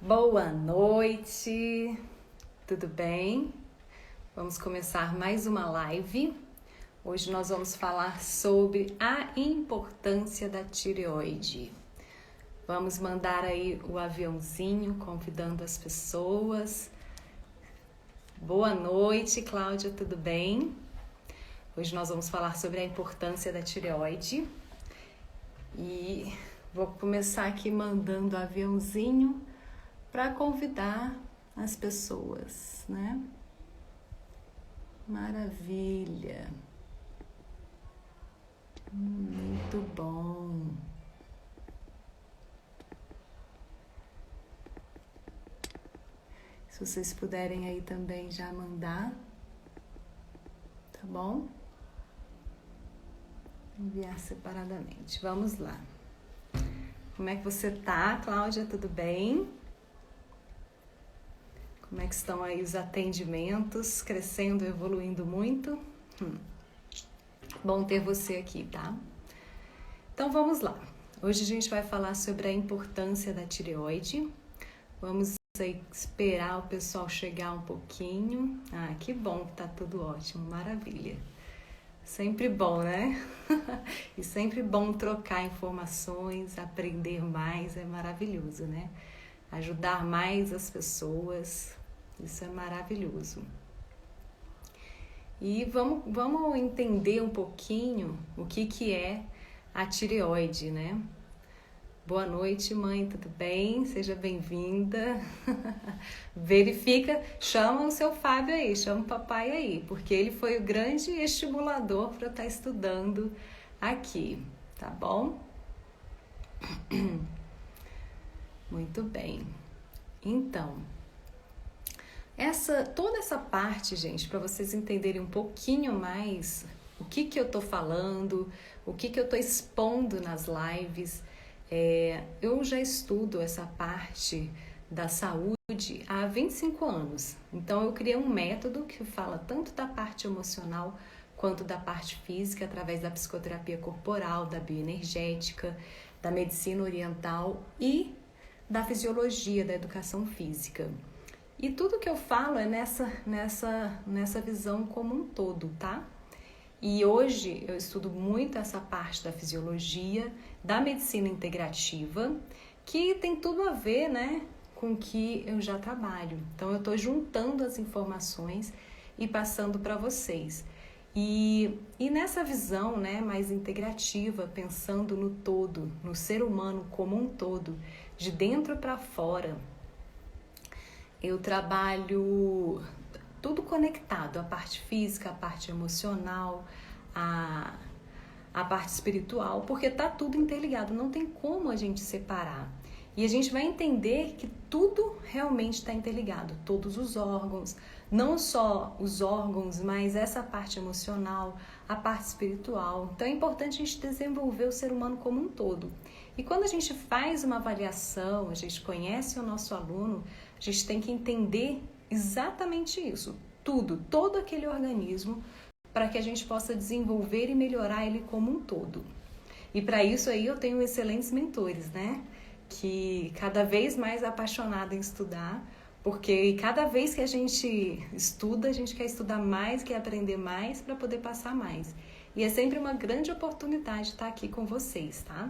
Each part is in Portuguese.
Boa noite, tudo bem? Vamos começar mais uma live. Hoje nós vamos falar sobre a importância da tireoide. Vamos mandar aí o aviãozinho convidando as pessoas. Boa noite, Cláudia, tudo bem? Hoje nós vamos falar sobre a importância da tireoide. E vou começar aqui mandando o aviãozinho para convidar as pessoas, né? Maravilha! Muito bom! Se vocês puderem aí também já mandar, tá bom? Enviar separadamente. Vamos lá. Como é que você tá, Cláudia? Tudo bem? Como é que estão aí os atendimentos? Crescendo, evoluindo muito? Bom ter você aqui, tá? Então vamos lá. Hoje a gente vai falar sobre a importância da tireoide. Vamos aí esperar o pessoal chegar um pouquinho. Ah, que bom que tá tudo ótimo, maravilha. Sempre bom, né? E sempre bom trocar informações, aprender mais, é maravilhoso, né? Ajudar mais as pessoas, isso é maravilhoso. E vamos entender um pouquinho o que é a tireoide, né? Boa noite, mãe, tudo bem? Seja bem-vinda. Verifica, chama o seu Fábio aí, chama o papai aí, porque ele foi o grande estimulador para eu estar estudando aqui, tá bom? Muito bem. Então, toda essa parte, gente, para vocês entenderem um pouquinho mais o que eu tô falando, o que eu tô expondo nas lives, eu já estudo essa parte da saúde há 25 anos. Então, eu criei um método que fala tanto da parte emocional quanto da parte física, através da psicoterapia corporal, da bioenergética, da medicina oriental e da fisiologia, da educação física. E tudo que eu falo é nessa visão como um todo, tá? E hoje eu estudo muito essa parte da fisiologia, da medicina integrativa, que tem tudo a ver, né, com o que eu já trabalho. Então eu estou juntando as informações e passando para vocês. E nessa visão, né, mais integrativa, pensando no todo, no ser humano como um todo, de dentro para fora, eu trabalho tudo conectado, a parte física, a parte emocional, a parte espiritual, porque tá tudo interligado, não tem como a gente separar. E a gente vai entender que tudo realmente está interligado, todos os órgãos, não só os órgãos, mas essa parte emocional, a parte espiritual. Então é importante a gente desenvolver o ser humano como um todo. E quando a gente faz uma avaliação, a gente conhece o nosso aluno, a gente tem que entender exatamente isso, tudo, todo aquele organismo, para que a gente possa desenvolver e melhorar ele como um todo. E para isso aí eu tenho excelentes mentores, né? Que cada vez mais apaixonada em estudar, porque cada vez que a gente estuda, a gente quer estudar mais, quer aprender mais para poder passar mais. E é sempre uma grande oportunidade estar aqui com vocês, tá?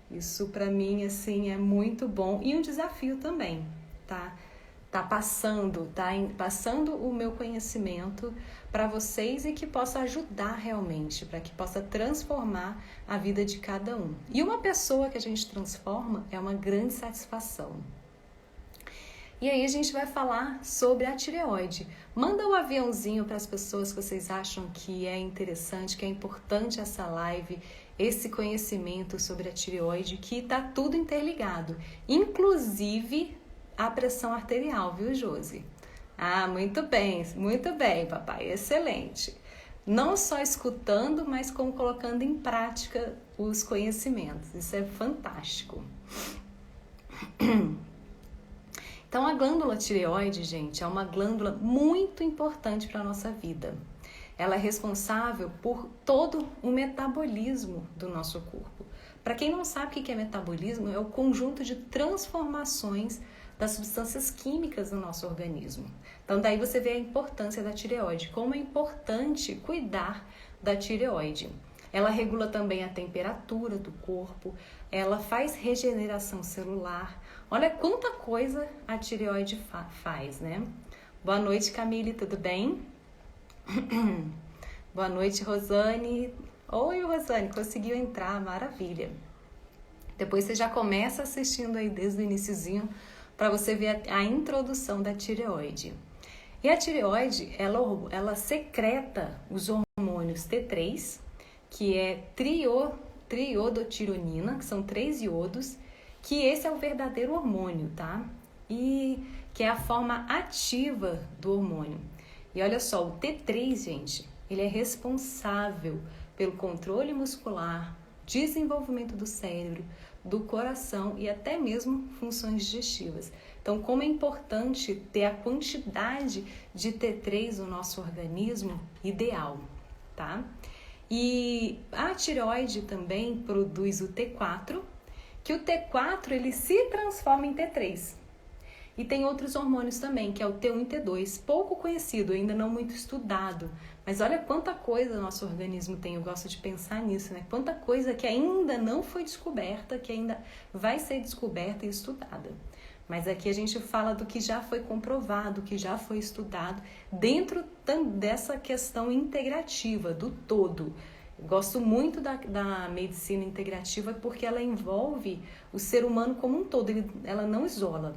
Isso para mim, assim, é muito bom e um desafio também, tá? Passando o meu conhecimento para vocês e que possa ajudar realmente, para que possa transformar a vida de cada um. E uma pessoa que a gente transforma é uma grande satisfação. E aí a gente vai falar sobre a tireoide. Manda um aviãozinho para as pessoas que vocês acham que é interessante, que é importante essa live, esse conhecimento sobre a tireoide, que está tudo interligado, inclusive a pressão arterial, viu, Josi? Ah, muito bem, papai, excelente. Não só escutando, mas como colocando em prática os conhecimentos. Isso é fantástico. Então, a glândula tireoide, gente, é uma glândula muito importante para a nossa vida. Ela é responsável por todo o metabolismo do nosso corpo. Para quem não sabe o que é metabolismo, é o conjunto de transformações das substâncias químicas no nosso organismo. Então daí você vê a importância da tireoide, como é importante cuidar da tireoide. Ela regula também a temperatura do corpo, ela faz regeneração celular. Olha quanta coisa a tireoide faz, né? Boa noite, Camille, tudo bem? Boa noite, Rosane. Oi, Rosane, conseguiu entrar, maravilha. Depois você já começa assistindo aí desde o iniciozinho para você ver a introdução da tireoide. E a tireoide, ela secreta os hormônios T3, que é triodotironina, que são 3 iodos, que esse é o verdadeiro hormônio, tá? E que é a forma ativa do hormônio. E olha só, o T3, gente, ele é responsável pelo controle muscular, desenvolvimento do cérebro, do coração e até mesmo funções digestivas. Então, como é importante ter a quantidade de T3 no nosso organismo ideal, tá? E a tireoide também produz o T4, que o T4 ele se transforma em T3. E tem outros hormônios também, que é o T1 e T2, pouco conhecido, ainda não muito estudado. Mas olha quanta coisa nosso organismo tem, eu gosto de pensar nisso, né? Quanta coisa que ainda não foi descoberta, que ainda vai ser descoberta e estudada. Mas aqui a gente fala do que já foi comprovado, que já foi estudado, dentro dessa questão integrativa, do todo. Eu gosto muito da medicina integrativa porque ela envolve o ser humano como um todo, ela não isola.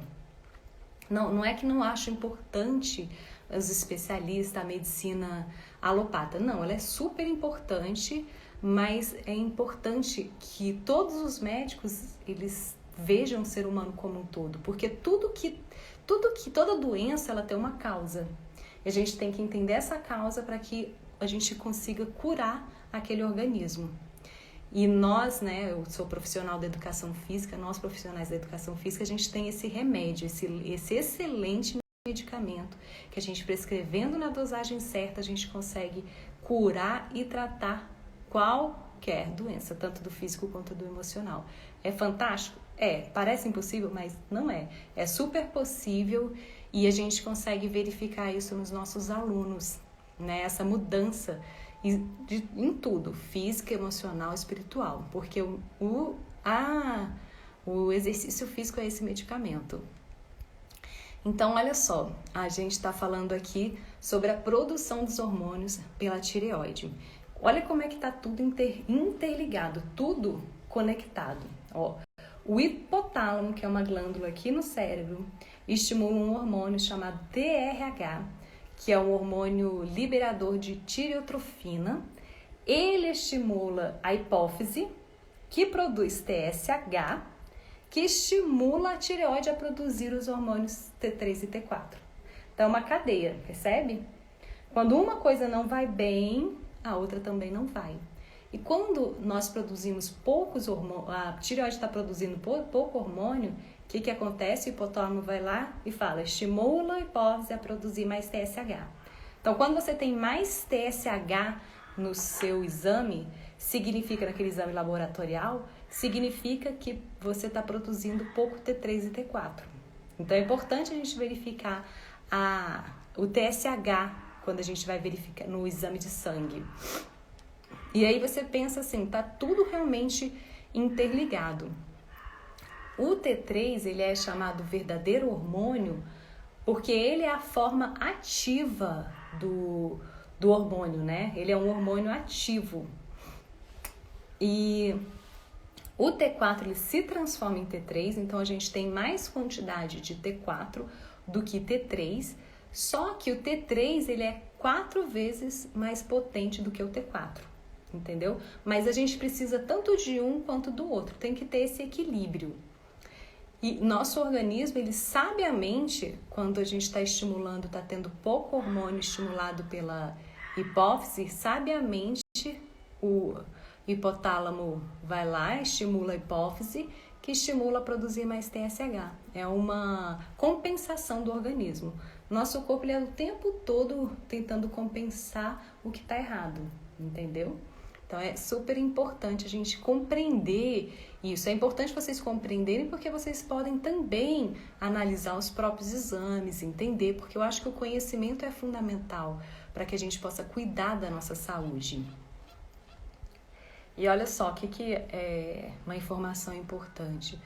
Não é que não acho importante os especialistas, a medicina alopata. Não, ela é super importante, mas é importante que todos os médicos, eles vejam o ser humano como um todo. Porque toda doença, ela tem uma causa. E a gente tem que entender essa causa para que a gente consiga curar aquele organismo. E nós, né, eu sou profissional da educação física, nós profissionais da educação física, a gente tem esse remédio, esse excelente medicamento, que a gente prescrevendo na dosagem certa, a gente consegue curar e tratar qualquer doença, tanto do físico quanto do emocional. É fantástico? É. Parece impossível, mas não é. É super possível e a gente consegue verificar isso nos nossos alunos, né, essa mudança em tudo, física, emocional, espiritual, porque o exercício físico é esse medicamento. Então, olha só, a gente está falando aqui sobre a produção dos hormônios pela tireoide. Olha como é que está tudo interligado, tudo conectado. Ó, o hipotálamo, que é uma glândula aqui no cérebro, estimula um hormônio chamado TRH, que é um hormônio liberador de tireotrofina. Ele estimula a hipófise, que produz TSH, que estimula a tireoide a produzir os hormônios T3 e T4. Então, é uma cadeia, percebe? Quando uma coisa não vai bem, a outra também não vai. E quando nós produzimos poucos hormônios, a tireoide está produzindo pouco hormônio, o que acontece? O hipotálamo vai lá e fala, estimula a hipófise a produzir mais TSH. Então, quando você tem mais TSH no seu exame, significa, naquele exame laboratorial, significa que você está produzindo pouco T3 e T4. Então, é importante a gente verificar o TSH quando a gente vai verificar no exame de sangue. E aí você pensa assim, tá tudo realmente interligado. O T3, ele é chamado verdadeiro hormônio porque ele é a forma ativa do hormônio, né? Ele é um hormônio ativo. E o T4 ele se transforma em T3, então a gente tem mais quantidade de T4 do que T3, só que o T3 ele é 4 vezes mais potente do que o T4, entendeu? Mas a gente precisa tanto de um quanto do outro, tem que ter esse equilíbrio. E nosso organismo, ele sabiamente, quando a gente está estimulando, está tendo pouco hormônio estimulado pela hipófise, sabiamente o hipotálamo vai lá, estimula a hipófise, que estimula a produzir mais TSH. É uma compensação do organismo. Nosso corpo ele é o tempo todo tentando compensar o que está errado, entendeu? Então é super importante a gente compreender isso. É importante vocês compreenderem porque vocês podem também analisar os próprios exames, entender, porque eu acho que o conhecimento é fundamental para que a gente possa cuidar da nossa saúde. E olha só, o que é uma informação importante.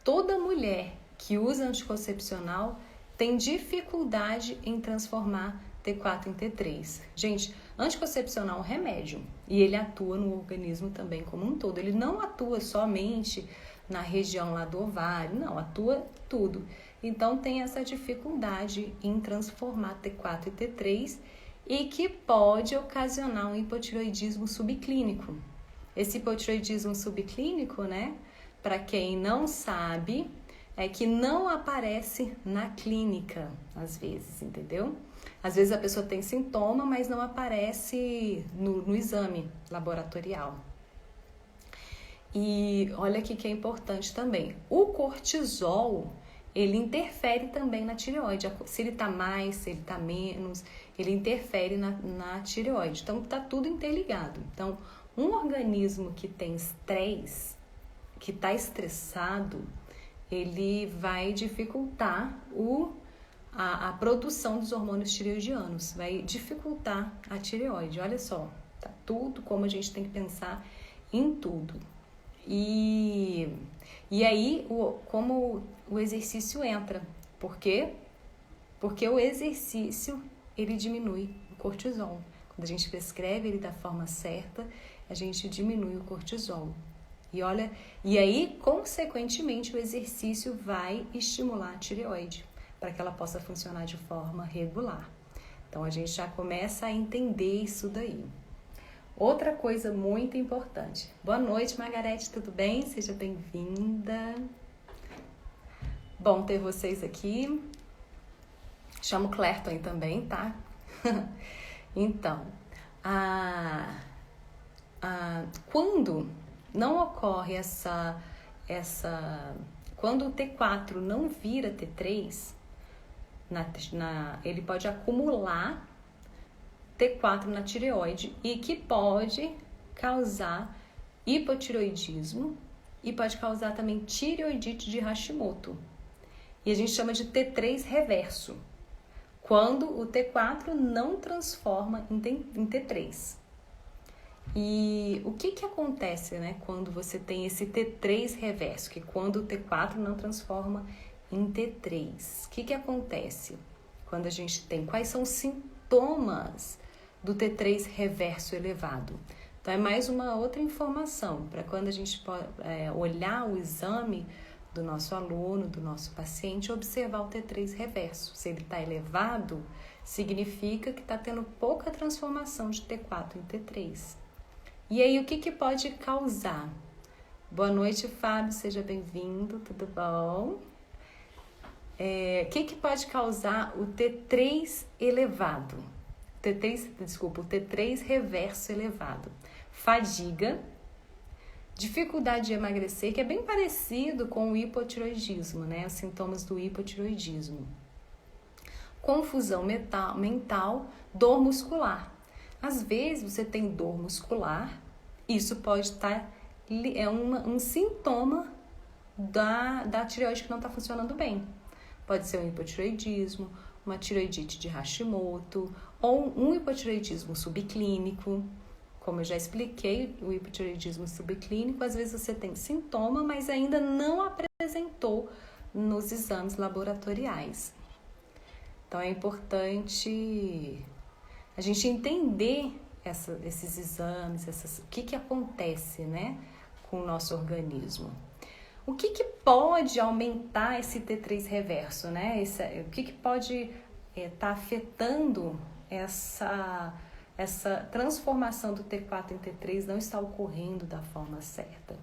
Toda mulher que usa anticoncepcional tem dificuldade em transformar T4 em T3. Gente, anticoncepcional é um remédio e ele atua no organismo também como um todo. Ele não atua somente na região lá do ovário, não, atua tudo. Então tem essa dificuldade em transformar T4 em T3 e que pode ocasionar um hipotireoidismo subclínico. Esse hipotireoidismo subclínico, né, para quem não sabe, é que não aparece na clínica, às vezes, entendeu? Às vezes a pessoa tem sintoma, mas não aparece no exame laboratorial. E olha aqui que é importante também. O cortisol, ele interfere também na tireoide. Se ele tá mais, se ele tá menos, ele interfere na tireoide. Então, tá tudo interligado. Então, um organismo que tem estresse, que tá estressado, ele vai dificultar a produção dos hormônios tireoidianos, vai dificultar a tireoide. Olha só, tá tudo como a gente tem que pensar em tudo. E aí, como o exercício entra. Por quê? Porque o exercício, ele diminui o cortisol. Quando a gente prescreve ele da forma certa, a gente diminui o cortisol. E aí, consequentemente, o exercício vai estimular a tireoide para que ela possa funcionar de forma regular. Então, a gente já começa a entender isso daí. Outra coisa muito importante. Boa noite, Margarete, tudo bem? Seja bem-vinda. Bom ter vocês aqui. Chamo Clerton também, tá? Então, quando não ocorre quando o T4 não vira T3, ele pode acumular T4 na tireoide e que pode causar hipotireoidismo e pode causar também tireoidite de Hashimoto. E a gente chama de T3 reverso, quando o T4 não transforma em T3. E o que acontece, né, quando você tem esse T3 reverso, que quando o T4 não transforma em T3? O que acontece quando a gente tem? Quais são os sintomas do T3 reverso elevado? Então, é mais uma outra informação para quando a gente olhar o exame do nosso aluno, do nosso paciente, observar o T3 reverso. Se ele está elevado, significa que está tendo pouca transformação de T4 em T3. E aí, o que pode causar? Boa noite, Fábio, seja bem-vindo, tudo bom? O que pode causar o T3 elevado? O T3 reverso elevado. Fadiga, dificuldade de emagrecer, que é bem parecido com o hipotireoidismo, né? Os sintomas do hipotireoidismo. Confusão mental, dor muscular. Às vezes você tem dor muscular, isso pode estar um sintoma da tireoide que não está funcionando bem. Pode ser um hipotireoidismo, uma tireoidite de Hashimoto ou um hipotireoidismo subclínico. Como eu já expliquei, o hipotireoidismo subclínico, às vezes você tem sintoma, mas ainda não apresentou nos exames laboratoriais. Então é importante a gente entender esses exames, o que acontece, né, com o nosso organismo. O que pode aumentar esse T3 reverso, né? O que pode estar afetando essa transformação do T4 em T3 não está ocorrendo da forma certa?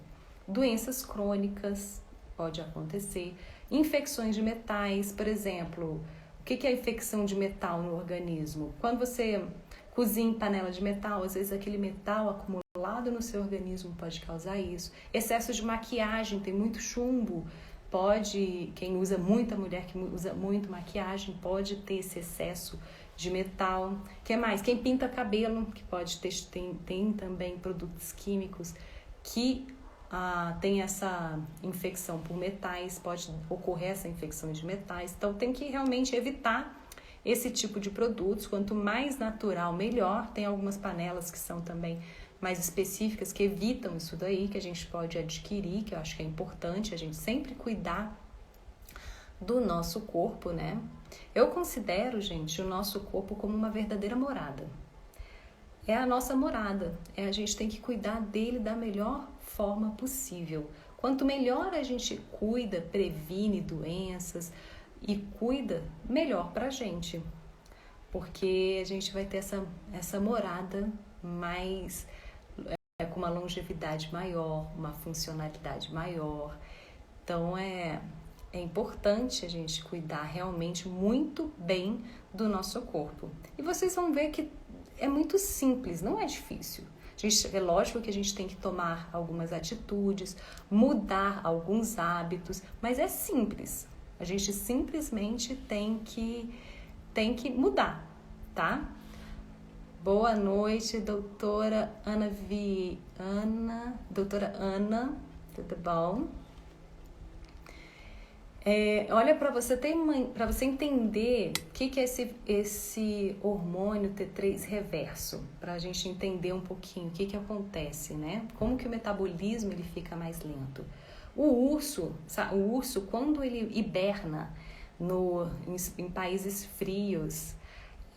Doenças crônicas pode acontecer, infecções de metais, por exemplo. O que é infecção de metal no organismo? Quando você cozinha em panela de metal, às vezes aquele metal acumulado no seu organismo pode causar isso. Excesso de maquiagem, tem muito chumbo, quem usa muita mulher que usa muito maquiagem, pode ter esse excesso de metal. O que mais? Quem pinta cabelo, que pode ter, tem também produtos químicos que tem essa infecção por metais, pode ocorrer essa infecção de metais. Então tem que realmente evitar esse tipo de produtos. Quanto mais natural, melhor. Tem algumas panelas que são também mais específicas, que evitam isso daí, que a gente pode adquirir, que eu acho que é importante a gente sempre cuidar do nosso corpo, né? Eu considero, gente, o nosso corpo como uma verdadeira morada. É a nossa morada, a gente tem que cuidar dele da melhor forma possível. Quanto melhor a gente cuida, previne doenças e cuida, melhor pra gente. Porque a gente vai ter essa morada mais, com uma longevidade maior, uma funcionalidade maior. Então é importante a gente cuidar realmente muito bem do nosso corpo. E vocês vão ver que é muito simples, não é difícil. É lógico que a gente tem que tomar algumas atitudes, mudar alguns hábitos, mas é simples. A gente simplesmente tem que mudar, tá? Boa noite, doutora doutora Ana, tudo bom? Olha, para você entender o que é esse hormônio T3 reverso, para a gente entender um pouquinho o que acontece, né? Como que o metabolismo ele fica mais lento. O urso, quando ele hiberna em países frios,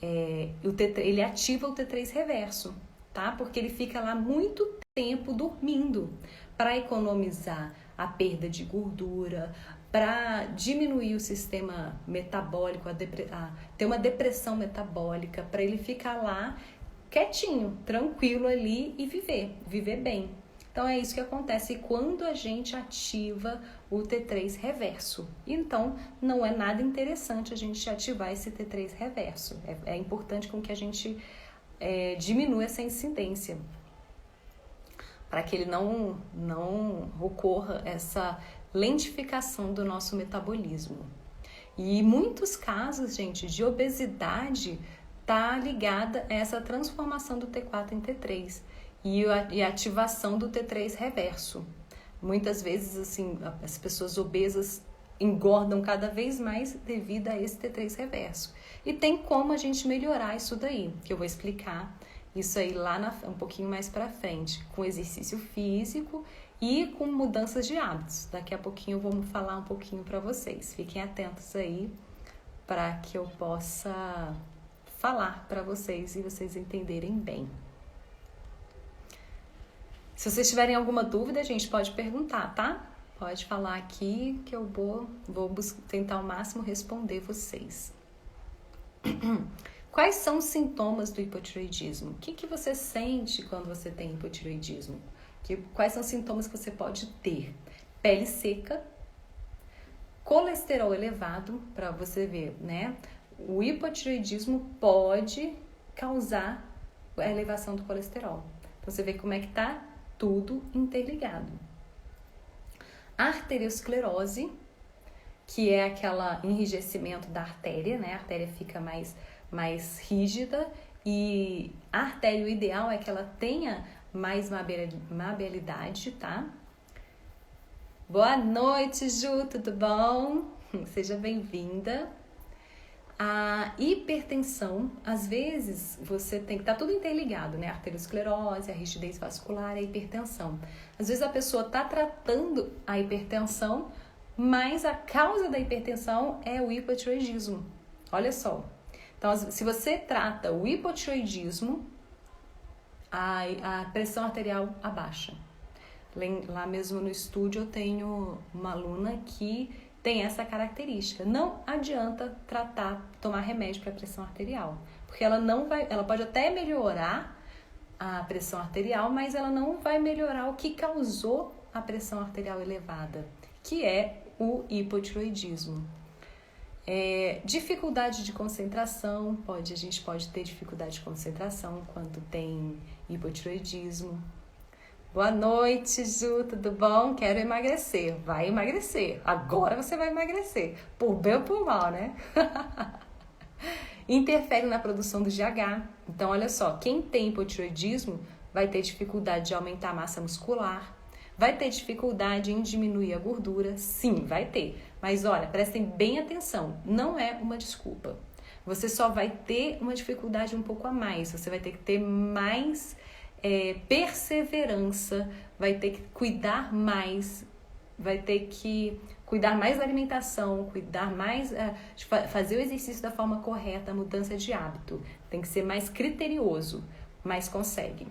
ele ativa o T3 reverso, tá? Porque ele fica lá muito tempo dormindo para economizar a perda de gordura, para diminuir o sistema metabólico, ter uma depressão metabólica, para ele ficar lá quietinho, tranquilo ali e viver bem. Então é isso que acontece quando a gente ativa o T3 reverso. Então não é nada interessante a gente ativar esse T3 reverso. É importante com que a gente diminua essa incidência, para que ele não ocorra essa lentificação do nosso metabolismo. E muitos casos, gente, de obesidade tá ligada a essa transformação do T4 em T3 e a ativação do T3 reverso. Muitas vezes, assim, as pessoas obesas engordam cada vez mais devido a esse T3 reverso. E tem como a gente melhorar isso daí, que eu vou explicar isso aí lá um pouquinho mais para frente, com exercício físico e com mudanças de hábitos. Daqui a pouquinho eu vou falar um pouquinho para vocês. Fiquem atentos aí para que eu possa falar para vocês e vocês entenderem bem. Se vocês tiverem alguma dúvida, a gente pode perguntar, tá? Pode falar aqui que eu vou tentar ao máximo responder vocês. Quais são os sintomas do hipotireoidismo? O que você sente quando você tem hipotireoidismo? Quais são os sintomas que você pode ter? Pele seca, colesterol elevado, para você ver, né? O hipotireoidismo pode causar a elevação do colesterol. Então, você vê como é que tá tudo interligado. Arteriosclerose, que é aquele enrijecimento da artéria, né? A artéria fica mais rígida, e a artéria, o ideal é que ela tenha mais maleabilidade, tá? Boa noite, Ju, tudo bom? Seja bem-vinda. A hipertensão, às vezes você tem que tá tudo interligado, né? A arteriosclerose, a rigidez vascular e a hipertensão. Às vezes a pessoa tá tratando a hipertensão, mas a causa da hipertensão é o hipotireoidismo. Olha só. Então, se você trata o hipotireoidismo, a pressão arterial abaixa. Lá mesmo no estúdio eu tenho uma aluna que tem essa característica. Não adianta tomar remédio para pressão arterial, porque ela pode até melhorar a pressão arterial, mas ela não vai melhorar o que causou a pressão arterial elevada, que é o hipotireoidismo. Dificuldade de concentração, a gente pode ter dificuldade de concentração quando tem hipotireoidismo. Boa noite, Ju, tudo bom? Quero emagrecer. Vai emagrecer. Agora você vai emagrecer. Por bem ou por mal, né? Interfere na produção do GH. Então, olha só, quem tem hipotireoidismo vai ter dificuldade de aumentar a massa muscular, vai ter dificuldade em diminuir a gordura. Sim, vai ter. Mas olha, prestem bem atenção, não é uma desculpa. Você só vai ter uma dificuldade um pouco a mais, você vai ter que ter mais perseverança, vai ter que cuidar mais, vai ter que cuidar mais da alimentação, cuidar mais, de fazer o exercício da forma correta, a mudança de hábito. Tem que ser mais criterioso, mas consegue.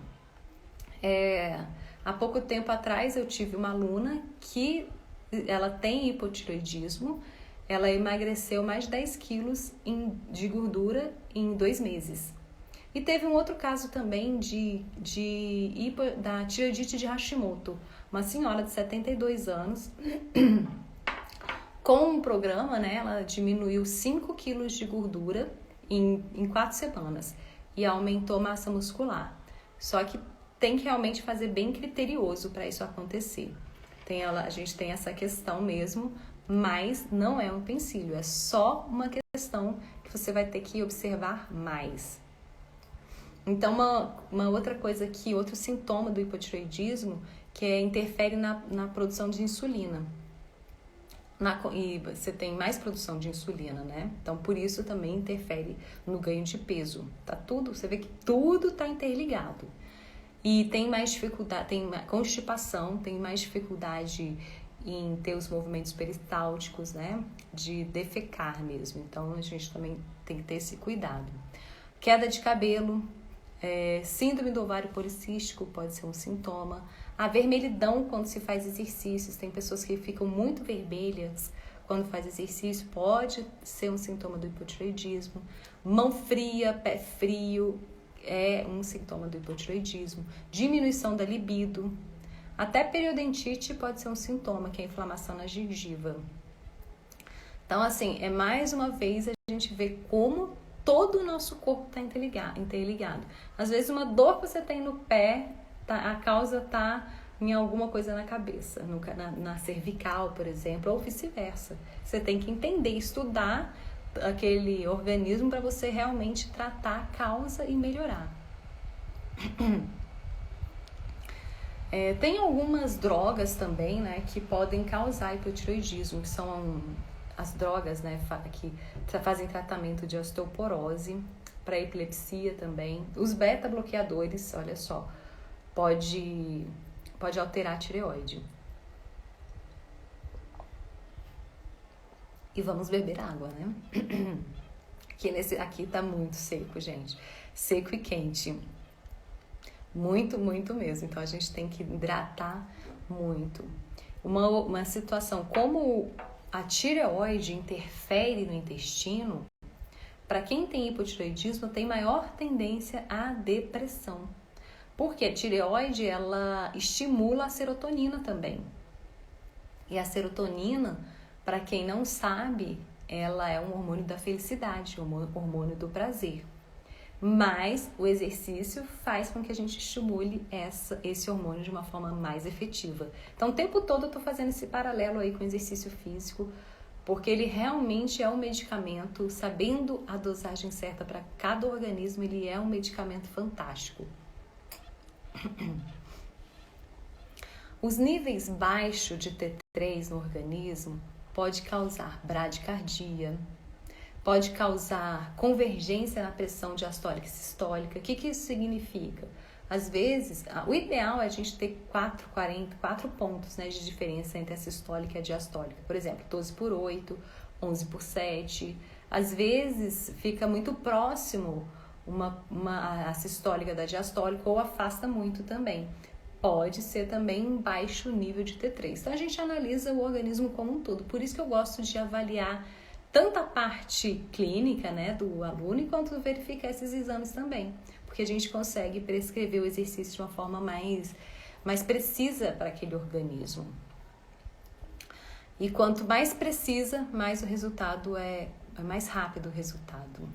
Há pouco tempo atrás eu tive uma aluna que ela tem hipotireoidismo, ela emagreceu mais de 10 quilos de gordura em 2 meses. E teve um outro caso também da tireoidite de Hashimoto, uma senhora de 72 anos, com um programa, né, ela diminuiu 5 quilos de gordura em 4 semanas e aumentou massa muscular. Só que tem que realmente fazer bem criterioso para isso acontecer. A gente tem essa questão mesmo, mas não é um empecilho, é só uma questão que você vai ter que observar mais. Então, uma outra coisa aqui, outro sintoma do hipotireoidismo, que interfere na produção de insulina. E você tem mais produção de insulina, né? Então, por isso também interfere no ganho de peso. Você vê que tudo está interligado. E tem mais dificuldade, tem constipação, tem mais dificuldade em ter os movimentos peristálticos, né? De defecar mesmo. Então, a gente também tem que ter esse cuidado. Queda de cabelo, síndrome do ovário policístico pode ser um sintoma. A vermelhidão quando se faz exercícios, tem pessoas que ficam muito vermelhas quando faz exercício, pode ser um sintoma do hipotireoidismo. Mão fria, pé frio, é um sintoma do hipotireoidismo. Diminuição da libido. Até periodontite pode ser um sintoma, que é a inflamação na gengiva. Então, assim, mais uma vez a gente vê como todo o nosso corpo está interligado. Às vezes uma dor que você tem no pé, a causa está em alguma coisa na cabeça, na cervical, por exemplo, ou vice-versa. Você tem que entender, estudar aquele organismo para você realmente tratar a causa e melhorar. Tem algumas drogas também, né, que podem causar hipotireoidismo, que são as drogas, né, que fazem tratamento de osteoporose, para epilepsia também. Os beta-bloqueadores, olha só, pode alterar a tireoide. E vamos beber água, né? Aqui tá muito seco, gente. Seco e quente. Muito, muito mesmo. Então, a gente tem que hidratar muito. Uma situação como a tireoide interfere no intestino, para quem tem hipotireoidismo, tem maior tendência à depressão. Porque a tireoide, ela estimula a serotonina também. E a serotonina, para quem não sabe, ela é um hormônio da felicidade, um hormônio do prazer. Mas o exercício faz com que a gente estimule esse hormônio de uma forma mais efetiva. Então, o tempo todo eu estou fazendo esse paralelo aí com o exercício físico, porque ele realmente é um medicamento, sabendo a dosagem certa para cada organismo, ele é um medicamento fantástico. Os níveis baixos de T3 no organismo pode causar bradicardia, pode causar convergência na pressão diastólica e sistólica. O que isso significa? Às vezes, o ideal é a gente ter 4 pontos, né, de diferença entre a sistólica e a diastólica. Por exemplo, 12/8, 11/7. Às vezes, fica muito próximo a sistólica da diastólica ou afasta muito também. Pode ser também um baixo nível de T3. Então, a gente analisa o organismo como um todo. Por isso que eu gosto de avaliar tanto a parte clínica, né, do aluno, quanto verificar esses exames também. Porque a gente consegue prescrever o exercício de uma forma mais precisa para aquele organismo. E quanto mais precisa, mais o resultado é mais rápido o resultado.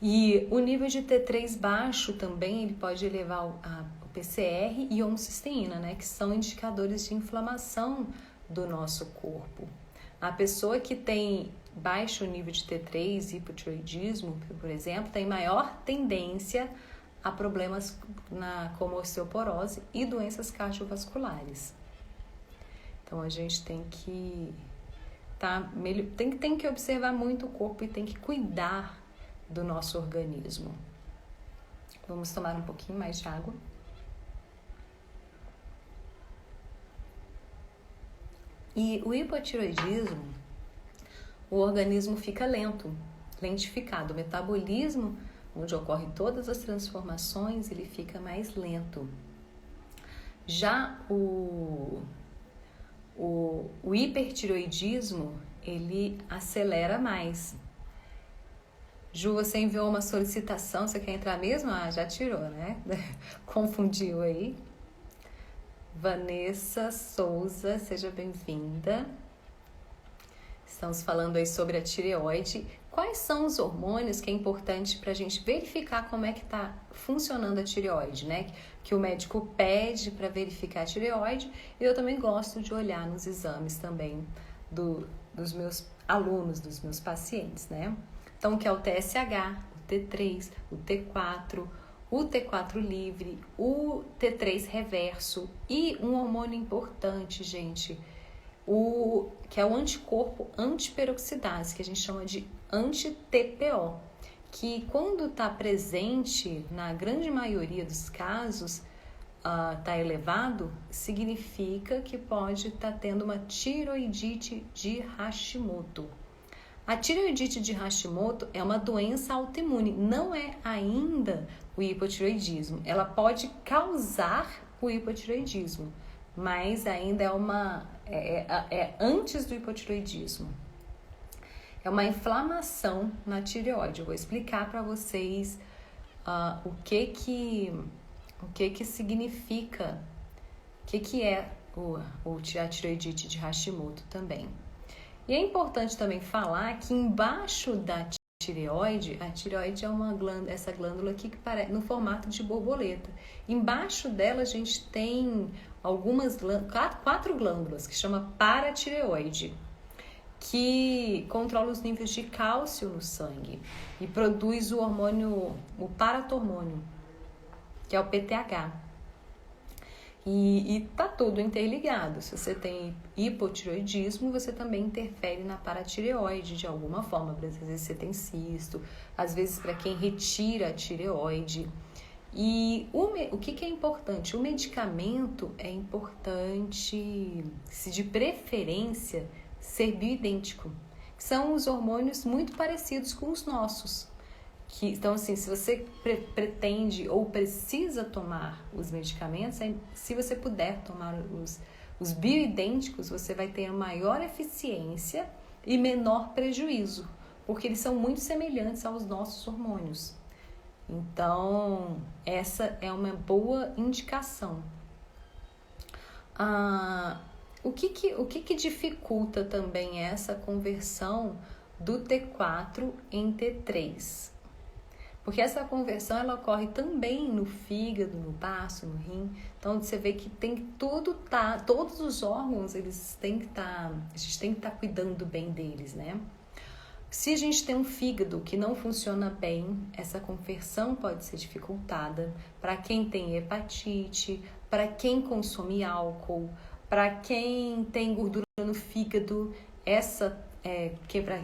E o nível de T3 baixo também, ele pode elevar o PCR e homocisteína, né, que são indicadores de inflamação do nosso corpo. A pessoa que tem baixo nível de T3, hipotireoidismo, por exemplo, tem maior tendência a problemas como osteoporose e doenças cardiovasculares. Então, a gente tem que tem que observar muito o corpo e tem que cuidar do nosso organismo. Vamos tomar um pouquinho mais de água. E o hipotireoidismo, o organismo fica lentificado. O metabolismo, onde ocorrem todas as transformações, ele fica mais lento. Já o hipertireoidismo, ele acelera mais. Ju, você enviou uma solicitação, você quer entrar mesmo? Ah, já tirou, né? Confundiu aí. Vanessa Souza, seja bem-vinda. Estamos falando aí sobre a tireoide. Quais são os hormônios que é importante para a gente verificar como é que está funcionando a tireoide, né? Que o médico pede para verificar a tireoide. E eu também gosto de olhar nos exames também dos meus alunos, dos meus pacientes, né? Então, que é o TSH, o T3, o T4, o T4 livre, o T3 reverso e um hormônio importante, gente, que é o anticorpo antiperoxidase, que a gente chama de anti-TPO, que quando está presente, na grande maioria dos casos, está elevado, significa que pode estar tendo uma tireoidite de Hashimoto. A tireoidite de Hashimoto é uma doença autoimune, não é ainda o hipotireoidismo. Ela pode causar o hipotireoidismo, mas ainda é antes do hipotireoidismo. É uma inflamação na tireoide. Eu vou explicar para vocês o que significa, o que é a tireoidite de Hashimoto também. E é importante também falar que embaixo da tireoide, a tireoide é uma glândula, essa glândula aqui que parece no formato de borboleta. Embaixo dela a gente tem algumas quatro glândulas que chama paratireoide, que controla os níveis de cálcio no sangue e produz o hormônio, o paratormônio, que é o PTH. E tá tudo interligado. Se você tem hipotireoidismo, você também interfere na paratireoide de alguma forma. Às vezes você tem cisto, às vezes para quem retira a tireoide. E o que é importante? O medicamento é importante, se de preferência, ser bioidêntico, que são os hormônios muito parecidos com os nossos. Então, assim, se você pretende ou precisa tomar os medicamentos, se você puder tomar os bioidênticos, você vai ter maior eficiência e menor prejuízo, porque eles são muito semelhantes aos nossos hormônios. Então, essa é uma boa indicação. O que dificulta também essa conversão do T4 em T3? Porque essa conversão ela ocorre também no fígado, no baço, no rim. Então você vê que tem todos os órgãos, eles têm que a gente tem que estar cuidando bem deles, né? Se a gente tem um fígado que não funciona bem, essa conversão pode ser dificultada. Para quem tem hepatite, para quem consome álcool, para quem tem gordura no fígado,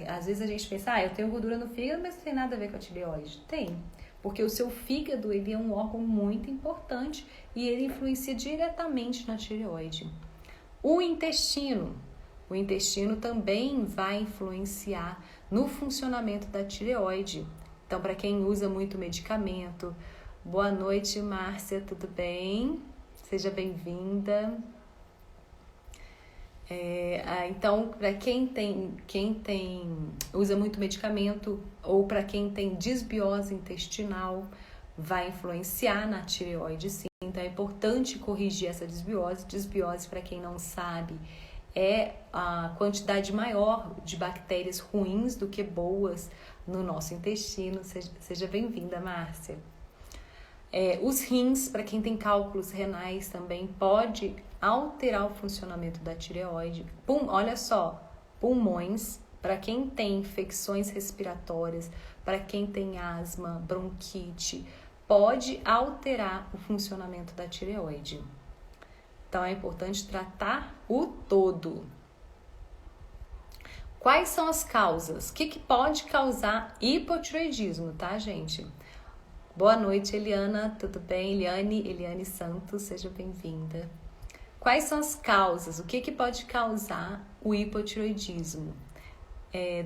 às vezes a gente pensa, eu tenho gordura no fígado, mas não tem nada a ver com a tireoide. Tem, porque o seu fígado ele é um órgão muito importante e ele influencia diretamente na tireoide. O intestino também vai influenciar no funcionamento da tireoide. Então, para quem usa muito medicamento, boa noite, Márcia, tudo bem? Seja bem-vinda. Então, para quem usa muito medicamento ou para quem tem disbiose intestinal, vai influenciar na tireoide, sim. Então, é importante corrigir essa disbiose. Disbiose, para quem não sabe, é a quantidade maior de bactérias ruins do que boas no nosso intestino. Seja bem-vinda, Márcia. Os rins, para quem tem cálculos renais também, pode alterar o funcionamento da tireoide. Olha só, pulmões, para quem tem infecções respiratórias, para quem tem asma, bronquite, pode alterar o funcionamento da tireoide. Então é importante tratar o todo. Quais são as causas? O que pode causar hipotireoidismo, tá, gente? Boa noite, Eliana, tudo bem? Eliane Santos, seja bem-vinda. Quais são as causas? O que pode causar o hipotireoidismo?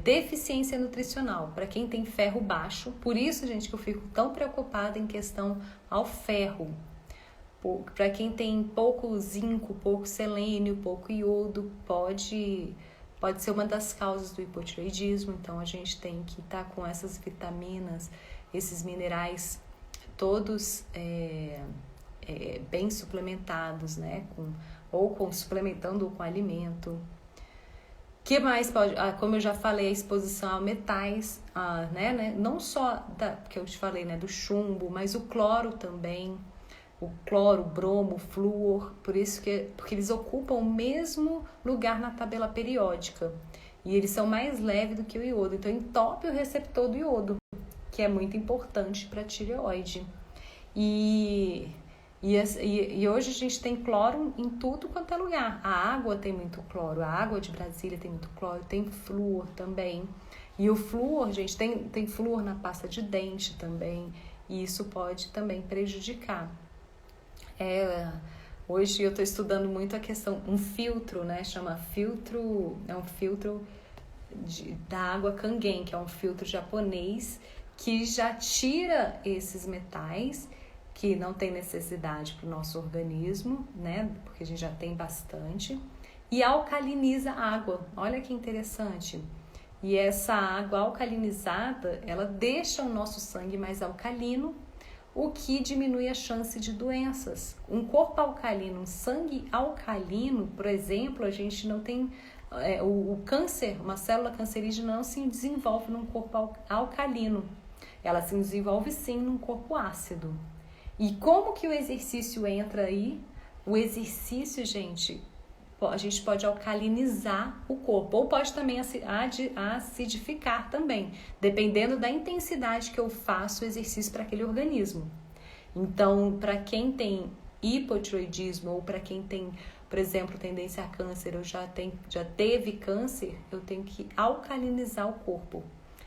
Deficiência nutricional, para quem tem ferro baixo. Por isso, gente, que eu fico tão preocupada em questão ao ferro. Para quem tem pouco zinco, pouco selênio, pouco iodo, pode ser uma das causas do hipotireoidismo. Então, a gente tem que estar com essas vitaminas, esses minerais todos bem suplementados, né? Suplementando com alimento. Que mais pode? Como eu já falei, a exposição a metais, né? Não só que eu te falei, né? Do chumbo, mas o cloro também. O cloro, bromo, flúor, porque eles ocupam o mesmo lugar na tabela periódica. E eles são mais leves do que o iodo. Então, entope o receptor do iodo, que é muito importante para a tireoide. E hoje a gente tem cloro em tudo quanto é lugar. A água tem muito cloro, a água de Brasília tem muito cloro, tem flúor também. E o flúor, gente, tem flúor na pasta de dente também. E isso pode também prejudicar. Hoje eu estou estudando muito a questão, um filtro, né? Chama filtro, é um filtro da água Kangen, que é um filtro japonês que já tira esses metais que não tem necessidade para o nosso organismo, né? Porque a gente já tem bastante, e alcaliniza a água. Olha que interessante. E essa água alcalinizada, ela deixa o nosso sangue mais alcalino, o que diminui a chance de doenças. Um corpo alcalino, um sangue alcalino, por exemplo, a gente não tem... o câncer, uma célula cancerígena não se desenvolve num corpo alcalino. Ela se desenvolve sim num corpo ácido. E como que o exercício entra aí? O exercício, gente, a gente pode alcalinizar o corpo, ou pode também acidificar também, dependendo da intensidade que eu faço o exercício para aquele organismo. Então, para quem tem hipotireoidismo, ou para quem tem, por exemplo, tendência a câncer, ou já teve câncer, eu tenho que alcalinizar o corpo,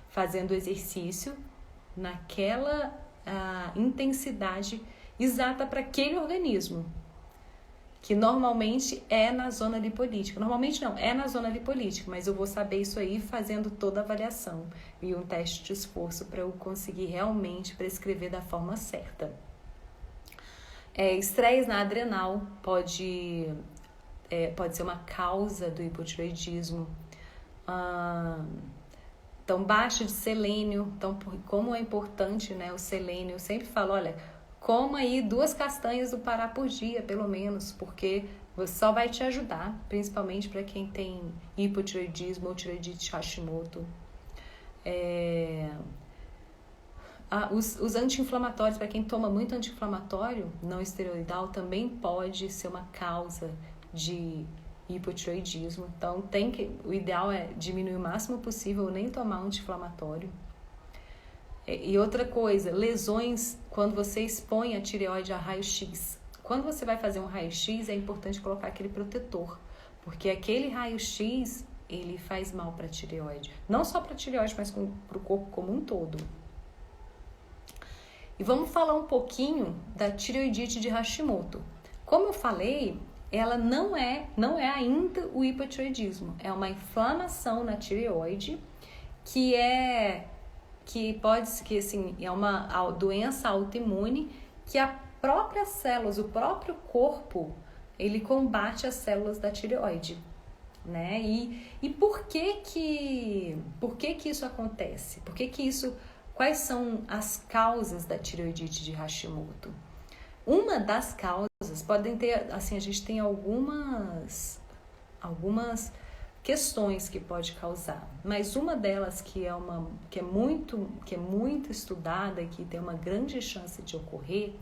fazendo exercício naquela intensidade exata para aquele organismo, que normalmente é na zona lipolítica. Normalmente não, é na zona lipolítica, mas eu vou saber isso aí fazendo toda a avaliação e um teste de esforço para eu conseguir realmente prescrever da forma certa. Estresse na adrenal pode ser uma causa do hipotireoidismo. Então, baixa de selênio. Então, como é importante, né, o selênio? Eu sempre falo, olha, coma aí 2 castanhas do Pará por dia, pelo menos, porque só vai te ajudar, principalmente para quem tem hipotireoidismo ou tireoidite Hashimoto. Os anti-inflamatórios, para quem toma muito anti-inflamatório não esteroidal, também pode ser uma causa de hipotireoidismo. Então, o ideal é diminuir o máximo possível, nem tomar anti-inflamatório. E outra coisa, lesões quando você expõe a tireoide a raio-x. Quando você vai fazer um raio-x, é importante colocar aquele protetor, porque aquele raio-x, ele faz mal para a tireoide. Não só para a tireoide, mas para o corpo como um todo. E vamos falar um pouquinho da tireoidite de Hashimoto. Como eu falei, ela não é ainda o hipotireoidismo. É uma inflamação na tireoide é uma doença autoimune que a própria células, o próprio corpo, ele combate as células da tireoide, né? E por que isso acontece? Quais são as causas da tireoidite de Hashimoto? Uma das causas podem ter, assim, a gente tem algumas questões que pode causar, mas uma delas que é muito estudada e que tem uma grande chance de ocorrer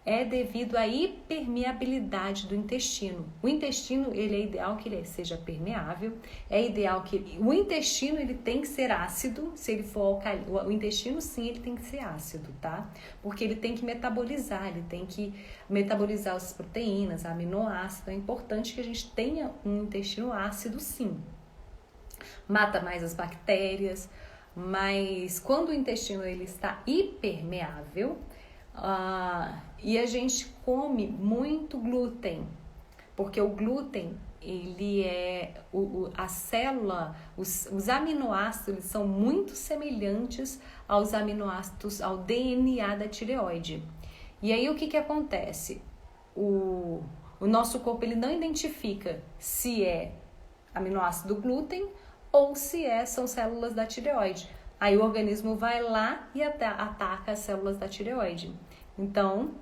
é devido à hipermeabilidade do intestino. O intestino, ele é ideal que ele seja permeável, é ideal que o intestino ele tem que ser ácido, se ele for alcalino, o intestino sim, ele tem que ser ácido, tá? Porque ele tem que metabolizar, ele tem que metabolizar as proteínas, aminoácidos, é importante que a gente tenha um intestino ácido sim. Mata mais as bactérias, mas quando o intestino ele está hipermeável, e a gente come muito glúten, porque o glúten, ele é a célula, os aminoácidos eles são muito semelhantes aos aminoácidos, ao DNA da tireoide. E aí o que acontece? O nosso corpo ele não identifica se é aminoácido glúten ou se são células da tireoide. Aí o organismo vai lá e ataca as células da tireoide. Então,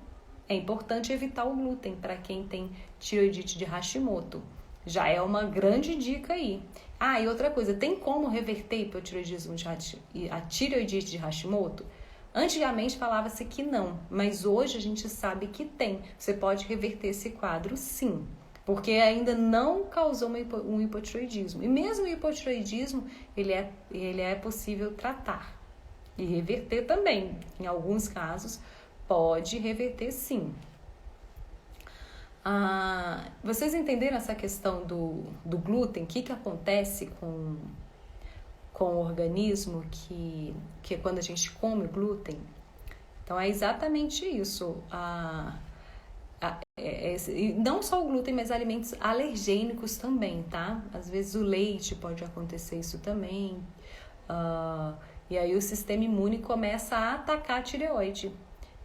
é importante evitar o glúten para quem tem tireoidite de Hashimoto. Já é uma grande dica aí. E outra coisa, tem como reverter hipotireoidismo a tireoidite de Hashimoto? Antigamente falava-se que não, mas hoje a gente sabe que tem. Você pode reverter esse quadro sim, porque ainda não causou um hipotireoidismo. E mesmo o hipotireoidismo, ele é possível tratar e reverter também. Em alguns casos, pode reverter sim. Vocês entenderam essa questão do glúten? O que acontece com o organismo que é quando a gente come glúten? Então, é exatamente isso. E não só o glúten, mas alimentos alergênicos também, tá? Às vezes o leite pode acontecer isso também. E aí o sistema imune começa a atacar a tireoide.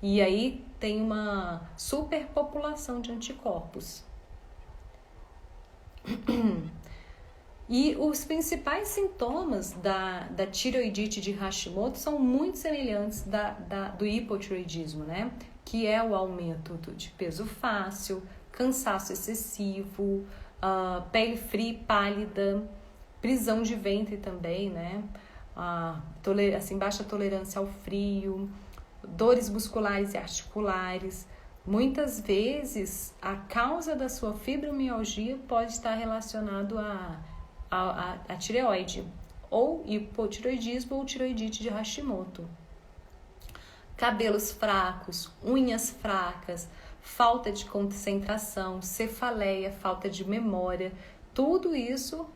E aí tem uma superpopulação de anticorpos. E os principais sintomas da tireoidite de Hashimoto são muito semelhantes do hipotireoidismo, né? Que é o aumento de peso fácil, cansaço excessivo, pele fria e pálida, prisão de ventre também, né? Baixa tolerância ao frio, dores musculares e articulares. Muitas vezes, a causa da sua fibromialgia pode estar relacionado a tireoide, ou hipotireoidismo ou tireoidite de Hashimoto. Cabelos fracos, unhas fracas, falta de concentração, cefaleia, falta de memória, tudo isso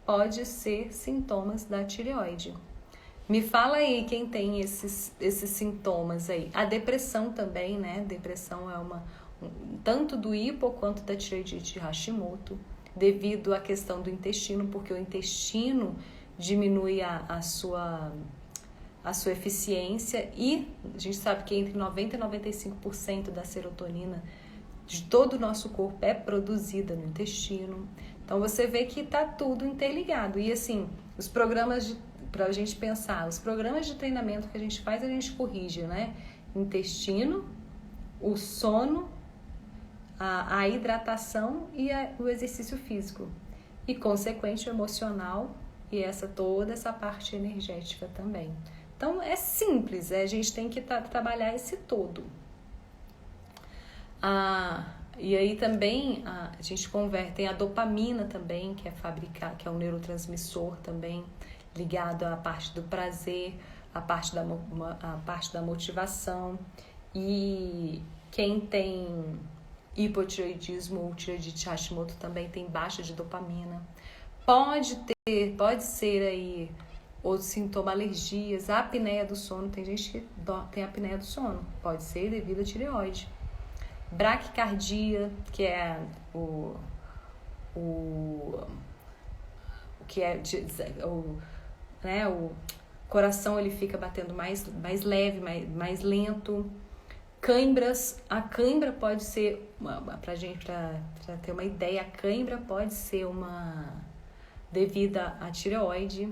pode ser sintomas da tireoide. Me fala aí quem tem esses sintomas aí. A depressão também, né? Depressão é tanto do hipo quanto da tireoidite de Hashimoto, devido à questão do intestino, porque o intestino diminui a sua eficiência e a gente sabe que entre 90% e 95% da serotonina de todo o nosso corpo é produzida no intestino. Então você vê que está tudo interligado. E assim, os programas para a gente pensar, os programas de treinamento que a gente faz, a gente corrige, né? Intestino, o sono, a hidratação e o exercício físico. E consequente o emocional e toda essa parte energética também. Então é simples, a gente tem que trabalhar esse todo. E aí também a gente tem a dopamina também, que é um neurotransmissor também, ligado à parte do prazer, à parte da motivação. E quem tem hipotireoidismo ou tireoidite Hashimoto também tem baixa de dopamina. Pode ser aí outro sintoma, alergias, a apneia do sono. Tem gente que tem apneia do sono, pode ser devido à tireoide. Braquicardia, que é o coração ele fica batendo mais leve, mais lento. Cãibras, a cãibra pode ser, para ter uma ideia, a cãibra pode ser devida à tireoide.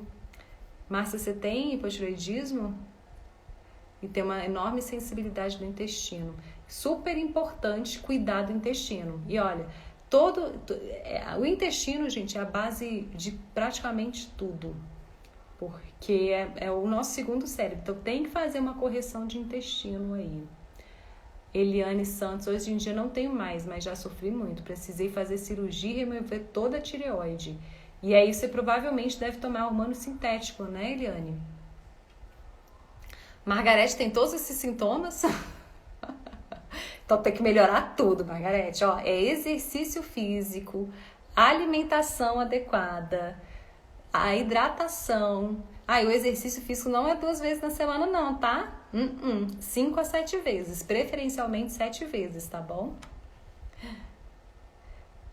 Márcia, você tem hipotireoidismo? E tem uma enorme sensibilidade do intestino. Super importante cuidar do intestino. E olha, o intestino, gente, é a base de praticamente tudo. Porque é o nosso segundo cérebro. Então tem que fazer uma correção de intestino aí. Eliane Santos, hoje em dia não tenho mais, mas já sofri muito. Precisei fazer cirurgia e remover toda a tireoide. E aí você provavelmente deve tomar hormônio sintético, né, Eliane? Margarete tem todos esses sintomas? Então tem que melhorar tudo, Margarete. Ó, é exercício físico, alimentação adequada, a hidratação. E o exercício físico não é 2 vezes na semana não, tá? 5 a 7 vezes, preferencialmente 7 vezes, tá bom?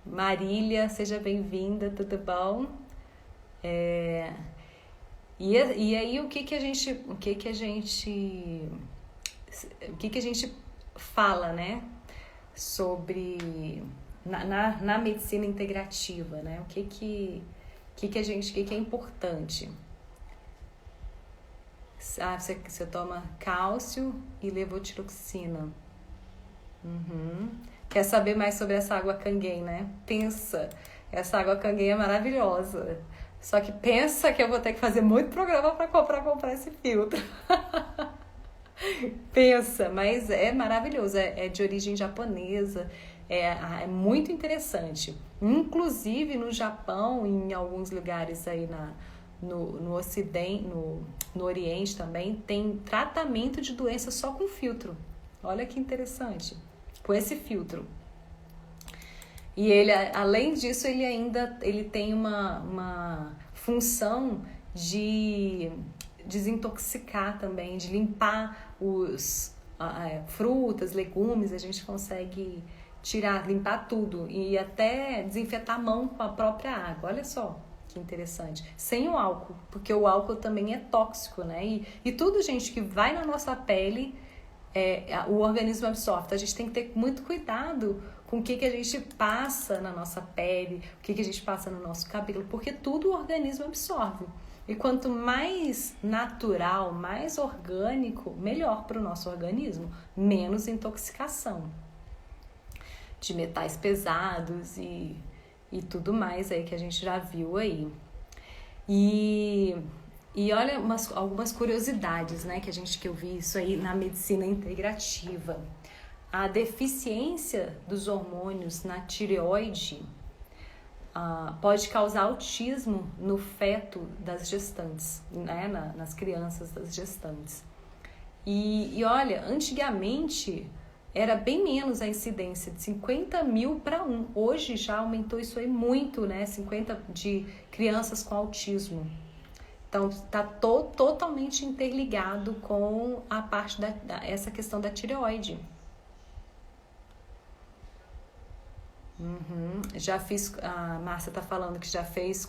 Marília, seja bem-vinda, tudo bom? E aí o que a gente fala, né? Sobre na medicina integrativa, né? O que é importante? Você toma cálcio e levotiroxina. Quer saber mais sobre essa água Kangen, né? Pensa, essa água Kangen é maravilhosa. Só que pensa que eu vou ter que fazer muito programa para comprar esse filtro. Pensa, mas é maravilhoso, é de origem japonesa, é muito interessante. Inclusive no Japão, em alguns lugares aí no Ocidente, no Oriente também, tem tratamento de doença só com filtro. Olha que interessante, com esse filtro. E ele, além disso, ele tem uma função de desintoxicar também, de limpar os frutas, legumes, a gente consegue limpar tudo e até desinfetar a mão com a própria água. Olha só que interessante. Sem o álcool, porque o álcool também é tóxico, né? E tudo, gente, que vai na nossa pele, o organismo absorve. Então, a gente tem que ter muito cuidado com o que a gente passa na nossa pele, o que a gente passa no nosso cabelo, porque tudo o organismo absorve. E quanto mais natural, mais orgânico, melhor para o nosso organismo, menos intoxicação de metais pesados e tudo mais aí que a gente já viu aí. E olha algumas curiosidades, né, que eu vi isso aí na medicina integrativa. A deficiência dos hormônios na tireoide pode causar autismo no feto das gestantes, né, nas crianças das gestantes. E olha, antigamente era bem menos a incidência, de 50 mil para 1. Hoje já aumentou isso aí muito, né? 50 de crianças com autismo. Então, está totalmente interligado com a parte essa questão da tireoide. Já fiz, a Márcia está falando que já fez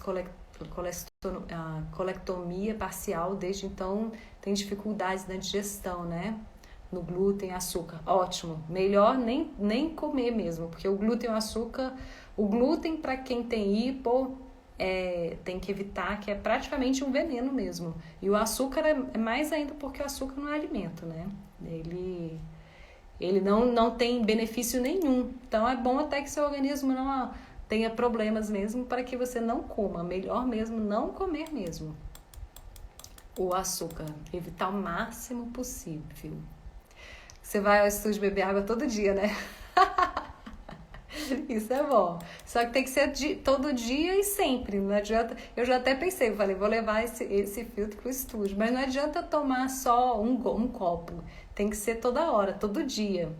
colectomia parcial, desde então tem dificuldades na digestão, né? No glúten, açúcar. Ótimo, melhor nem comer mesmo, porque o glúten e o açúcar, o glúten para quem tem hipo, tem que evitar, que é praticamente um veneno mesmo. E o açúcar é mais ainda porque o açúcar não é alimento, né? Ele não tem benefício nenhum. Então é bom até que seu organismo não tenha problemas mesmo, para que você não coma. Melhor mesmo não comer mesmo o açúcar. Evitar o máximo possível. Você vai ao estúdio beber água todo dia, né? Isso é bom. Só que tem que ser todo dia e sempre. Não adianta. Eu já até pensei, falei, vou levar esse filtro pro estúdio. Mas não adianta tomar só um copo. Tem que ser toda hora, todo dia.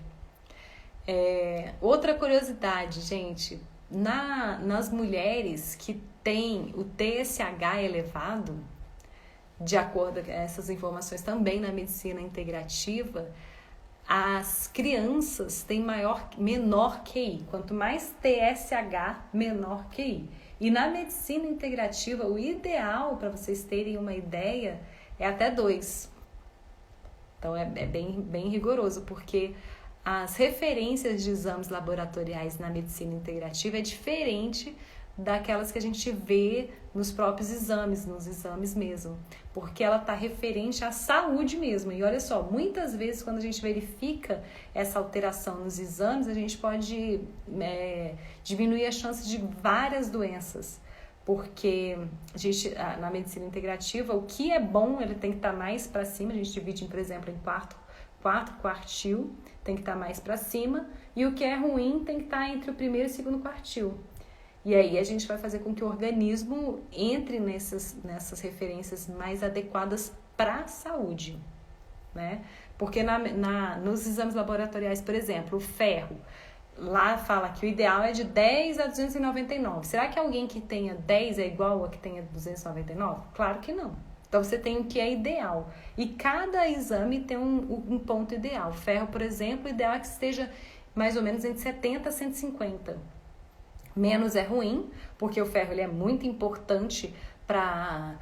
Outra curiosidade, gente. Nas mulheres que têm o TSH elevado, de acordo com essas informações também na medicina integrativa, as crianças têm menor QI. Quanto mais TSH, menor QI. E na medicina integrativa, o ideal, para vocês terem uma ideia, é até 2. Então é bem rigoroso, porque as referências de exames laboratoriais na medicina integrativa é diferente daquelas que a gente vê nos próprios exames, nos exames mesmo, porque ela está referente à saúde mesmo. E olha só, muitas vezes quando a gente verifica essa alteração nos exames, a gente pode diminuir a chance de várias doenças, porque na medicina integrativa, o que é bom, ele tem que estar mais para cima. A gente divide, por exemplo, em quartil. tem que estar mais para cima, e o que é ruim tem que estar entre o primeiro e o segundo quartil. E aí a gente vai fazer com que o organismo entre nessas referências mais adequadas para a saúde, né? Porque nos exames laboratoriais, por exemplo, o ferro, lá fala que o ideal é de 10 a 299. Será que alguém que tenha 10 é igual a que tenha 299? Claro que não. Então você tem o que é ideal. E cada exame tem um ponto ideal. O ferro, por exemplo, o ideal é que esteja mais ou menos entre 70 a 150. Menos é ruim, porque o ferro ele é muito importante para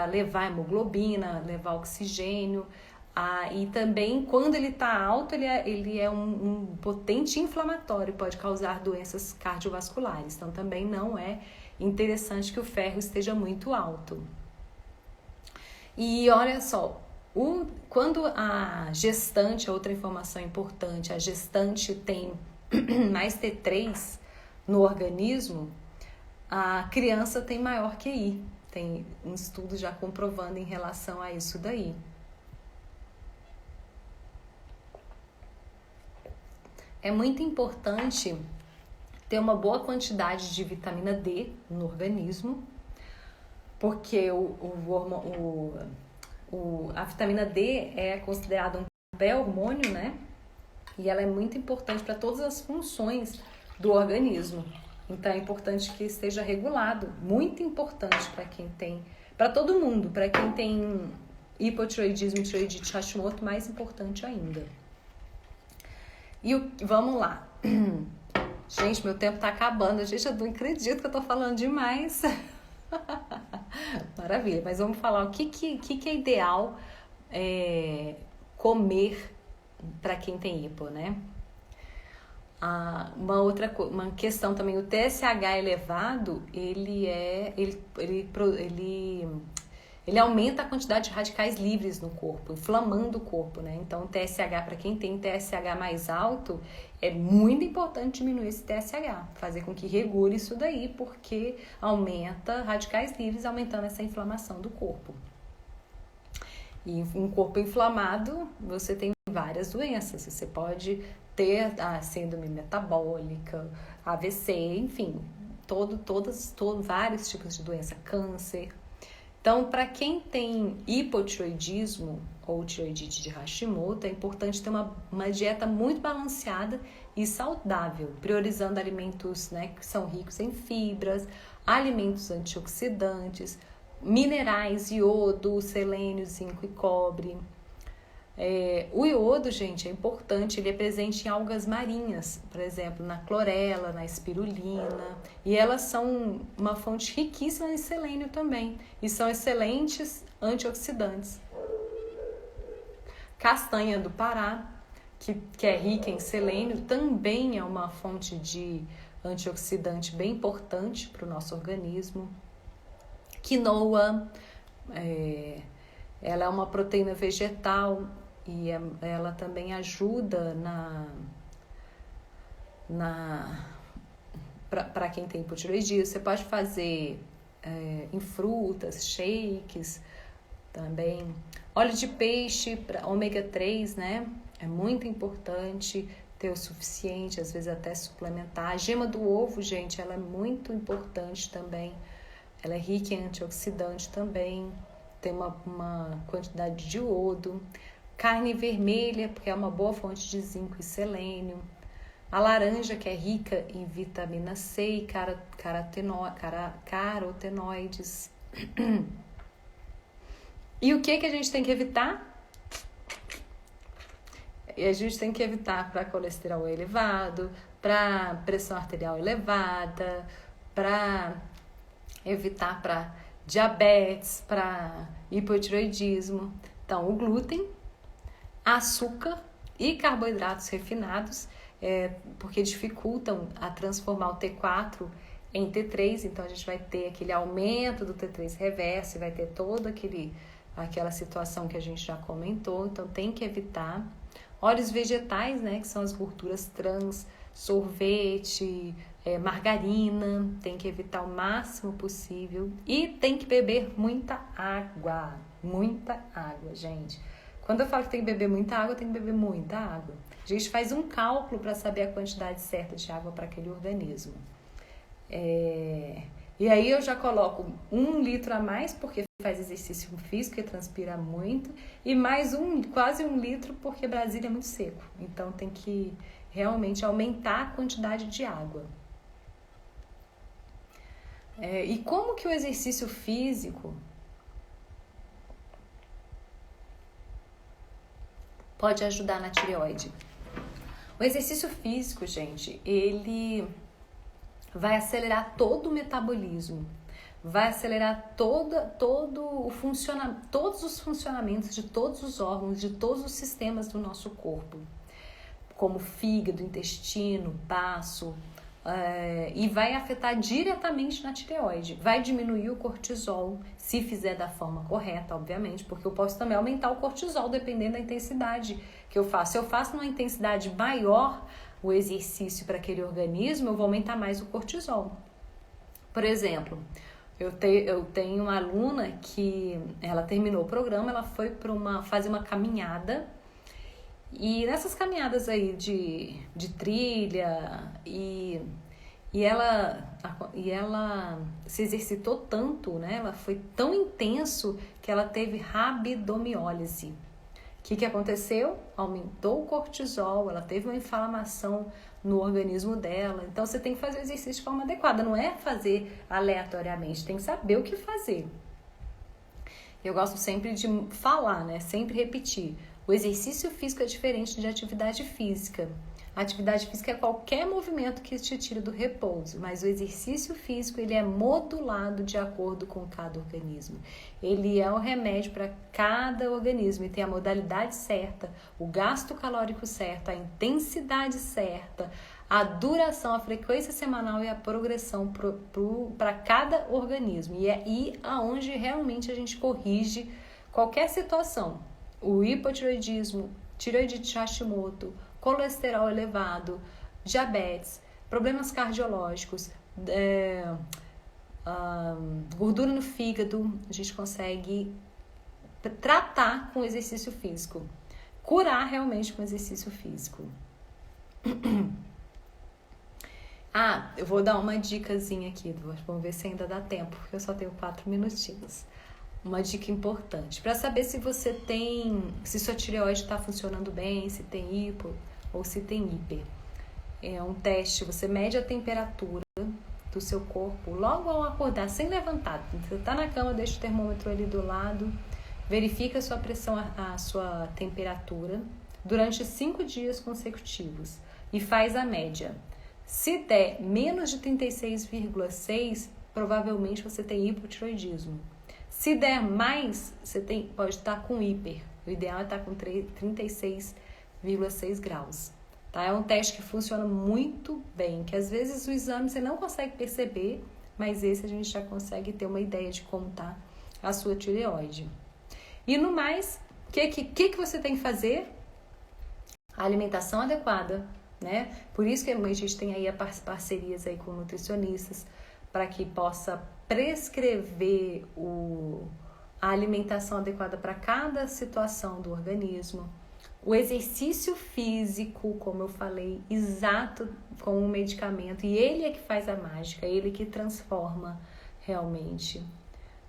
levar hemoglobina, levar oxigênio. E também, quando ele está alto, ele é um potente inflamatório, pode causar doenças cardiovasculares. Então, também não é interessante que o ferro esteja muito alto. E olha só, quando a gestante, outra informação importante, a gestante tem mais T3 no organismo, a criança tem maior QI. Tem um estudo já comprovando em relação a isso daí. É muito importante ter uma boa quantidade de vitamina D no organismo, porque a vitamina D é considerada um pré-hormônio, né? E ela é muito importante para todas as funções do organismo. Então é importante que esteja regulado, muito importante para todo mundo, para quem tem hipotireoidismo e tireoidite Hashimoto, mais importante ainda. Vamos lá. Gente, meu tempo tá acabando. Gente, eu não acredito que eu tô falando demais. Maravilha, mas vamos falar o que é ideal comer para quem tem hipo, né? Uma questão também, o TSH elevado, ele aumenta a quantidade de radicais livres no corpo, inflamando o corpo, né? Então, o TSH, para quem tem TSH mais alto, é muito importante diminuir esse TSH, fazer com que regule isso daí, porque aumenta radicais livres, aumentando essa inflamação do corpo. E um corpo inflamado, você tem várias doenças. Você pode ter a síndrome metabólica, AVC, enfim, vários tipos de doença, câncer. Então, para quem tem hipotireoidismo ou tireoidite de Hashimoto, é importante ter uma dieta muito balanceada e saudável, priorizando alimentos, né, que são ricos em fibras, alimentos antioxidantes, minerais, iodo, selênio, zinco e cobre. O iodo, gente, é importante, ele é presente em algas marinhas, por exemplo, na clorela, na espirulina, e elas são uma fonte riquíssima de selênio também, e são excelentes antioxidantes. Castanha do Pará, que é rica em selênio, também é uma fonte de antioxidante bem importante para o nosso organismo. Quinoa, ela é uma proteína vegetal e ela também ajuda para quem tem hipotireoidismo. Você pode fazer em frutas, shakes também. Óleo de peixe, ômega 3, né? É muito importante ter o suficiente, às vezes até suplementar. A gema do ovo, gente, ela é muito importante também. Ela é rica em antioxidante também, tem uma quantidade de iodo. Carne vermelha, porque é uma boa fonte de zinco e selênio. A laranja, que é rica em vitamina C e carotenoides. E o que a gente tem que evitar? A gente tem que evitar para colesterol elevado, para pressão arterial elevada, para evitar para diabetes, para hipotireoidismo. Então, o glúten, açúcar e carboidratos refinados, porque dificultam a transformar o T4 em T3, então a gente vai ter aquele aumento do T3 reverso, vai ter toda aquela situação que a gente já comentou, então tem que evitar. Óleos vegetais, né, que são as gorduras trans, sorvete, margarina, tem que evitar o máximo possível e tem que beber muita água, gente. Quando eu falo que tem que beber muita água, tem que beber muita água. A gente faz um cálculo para saber a quantidade certa de água para aquele organismo. E aí eu já coloco 1 litro a mais, porque faz exercício físico e transpira muito, e mais quase 1 litro, porque Brasília é muito seco. Então tem que realmente aumentar a quantidade de água. E como que o exercício físico pode ajudar na tireoide? O exercício físico, gente, ele vai acelerar todo o metabolismo, vai acelerar todos os funcionamentos de todos os órgãos, de todos os sistemas do nosso corpo, como fígado, intestino, baço, e vai afetar diretamente na tireoide. Vai diminuir o cortisol, se fizer da forma correta, obviamente, porque eu posso também aumentar o cortisol dependendo da intensidade que eu faço. Se eu faço numa intensidade maior o exercício para aquele organismo, eu vou aumentar mais o cortisol. Por exemplo, eu tenho uma aluna que ela terminou o programa, ela foi fazer uma caminhada, e nessas caminhadas aí de trilha, e ela se exercitou tanto, né? Ela foi tão intenso que ela teve rabdomiólise. O que aconteceu? Aumentou o cortisol, ela teve uma inflamação no organismo dela. Então você tem que fazer o exercício de forma adequada, não é fazer aleatoriamente, tem que saber o que fazer. Eu gosto sempre de falar, né? Sempre repetir. O exercício físico é diferente de atividade física. A atividade física é qualquer movimento que te tire do repouso, mas o exercício físico ele é modulado de acordo com cada organismo. Ele é o remédio para cada organismo e tem a modalidade certa, o gasto calórico certo, a intensidade certa, a duração, a frequência semanal e a progressão para cada organismo. E é aí aonde realmente a gente corrige qualquer situação. O hipotireoidismo, tireoidite de Hashimoto, colesterol elevado, diabetes, problemas cardiológicos, gordura no fígado, a gente consegue tratar com exercício físico, curar realmente com exercício físico. Eu vou dar uma dicasinha aqui, vamos ver se ainda dá tempo, porque eu só tenho 4 minutinhos. Uma dica importante, para saber se se sua tireoide está funcionando bem, se tem hipo ou se tem hiper. É um teste, você mede a temperatura do seu corpo logo ao acordar, sem levantar. Você está na cama, deixa o termômetro ali do lado, verifica a sua pressão, a sua temperatura durante 5 dias consecutivos e faz a média. Se der menos de 36,6, provavelmente você tem hipotireoidismo. Se der mais, você pode estar com hiper. O ideal é estar com 36,6 graus. Tá? É um teste que funciona muito bem, que às vezes o exame você não consegue perceber, mas esse a gente já consegue ter uma ideia de como está a sua tireoide. E no mais, o que você tem que fazer? A alimentação adequada, né? Por isso que a gente tem aí parcerias aí com nutricionistas, para que possa prescrever a alimentação adequada para cada situação do organismo. O exercício físico, como eu falei, exato com o medicamento. E ele é que faz a mágica, ele que transforma realmente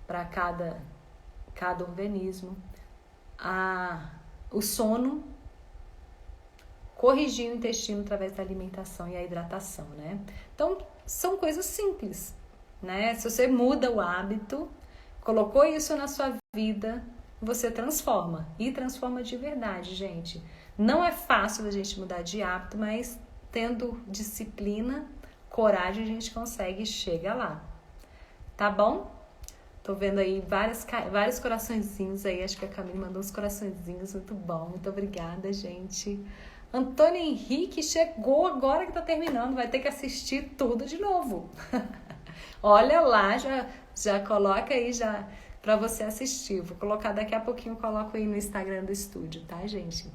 para cada organismo. O sono, corrigir o intestino através da alimentação e a hidratação, né? Então, são coisas simples, né? Se você muda o hábito, colocou isso na sua vida, você transforma. E transforma de verdade, gente. Não é fácil a gente mudar de hábito, mas tendo disciplina, coragem, a gente consegue chegar lá. Tá bom? Tô vendo aí vários coraçõezinhos aí. Acho que a Camille mandou uns coraçõezinhos. Muito bom. Muito obrigada, gente. Antônio Henrique chegou agora que tá terminando. Vai ter que assistir tudo de novo. Olha lá, já coloca aí já para você assistir. Vou colocar daqui a pouquinho, eu coloco aí no Instagram do estúdio, tá, gente?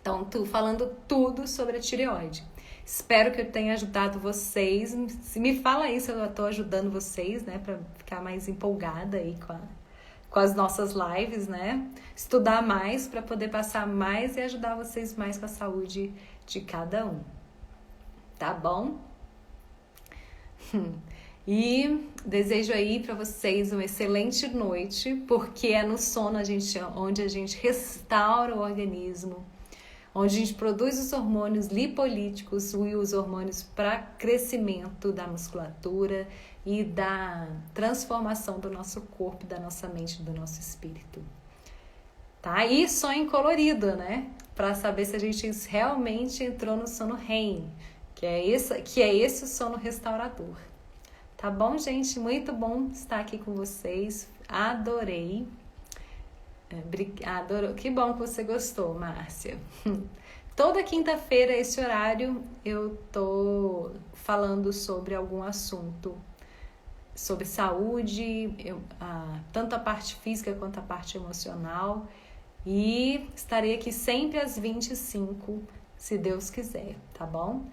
Então, tô falando tudo sobre a tireoide. Espero que eu tenha ajudado vocês. Me fala aí se eu tô ajudando vocês, né, para ficar mais empolgada aí com as nossas lives, né? Estudar mais para poder passar mais e ajudar vocês mais com a saúde de cada um. Tá bom? E desejo aí para vocês uma excelente noite, porque é no sono onde a gente restaura o organismo, onde a gente produz os hormônios lipolíticos e os hormônios para crescimento da musculatura e da transformação do nosso corpo, da nossa mente, do nosso espírito. Tá? E sonho colorido, né? Para saber se a gente realmente entrou no sono REM, que é esse o sono restaurador. Tá bom, gente? Muito bom estar aqui com vocês. Adorei. Que bom que você gostou, Márcia. Toda quinta-feira, esse horário, eu tô falando sobre algum assunto, sobre saúde, tanto a parte física quanto a parte emocional. E estarei aqui sempre às 25, se Deus quiser, tá bom?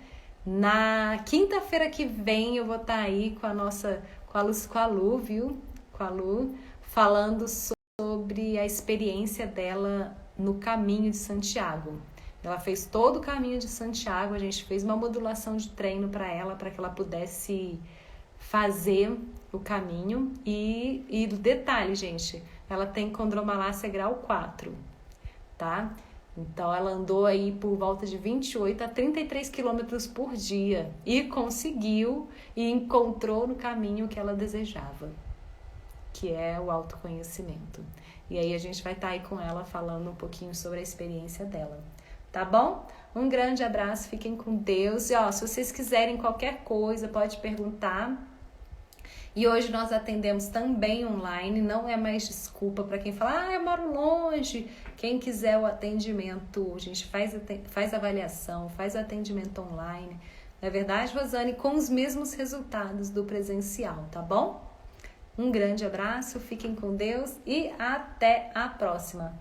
Na quinta-feira que vem eu vou estar aí com a Lu, viu? Com a Lu, falando sobre a experiência dela no caminho de Santiago. Ela fez todo o caminho de Santiago, a gente fez uma modulação de treino para que ela pudesse fazer o caminho. E detalhe, gente, ela tem condromalácia grau 4, tá? Então ela andou aí por volta de 28 a 33 quilômetros por dia e conseguiu e encontrou no caminho que ela desejava, que é o autoconhecimento. E aí a gente vai estar aí com ela falando um pouquinho sobre a experiência dela. Tá bom? Um grande abraço, fiquem com Deus. E se vocês quiserem qualquer coisa, pode perguntar. E hoje nós atendemos também online, não é mais desculpa para quem fala, eu moro longe. Quem quiser o atendimento, a gente faz avaliação, faz o atendimento online. Não é verdade, Rosane? Com os mesmos resultados do presencial, tá bom? Um grande abraço, fiquem com Deus e até a próxima.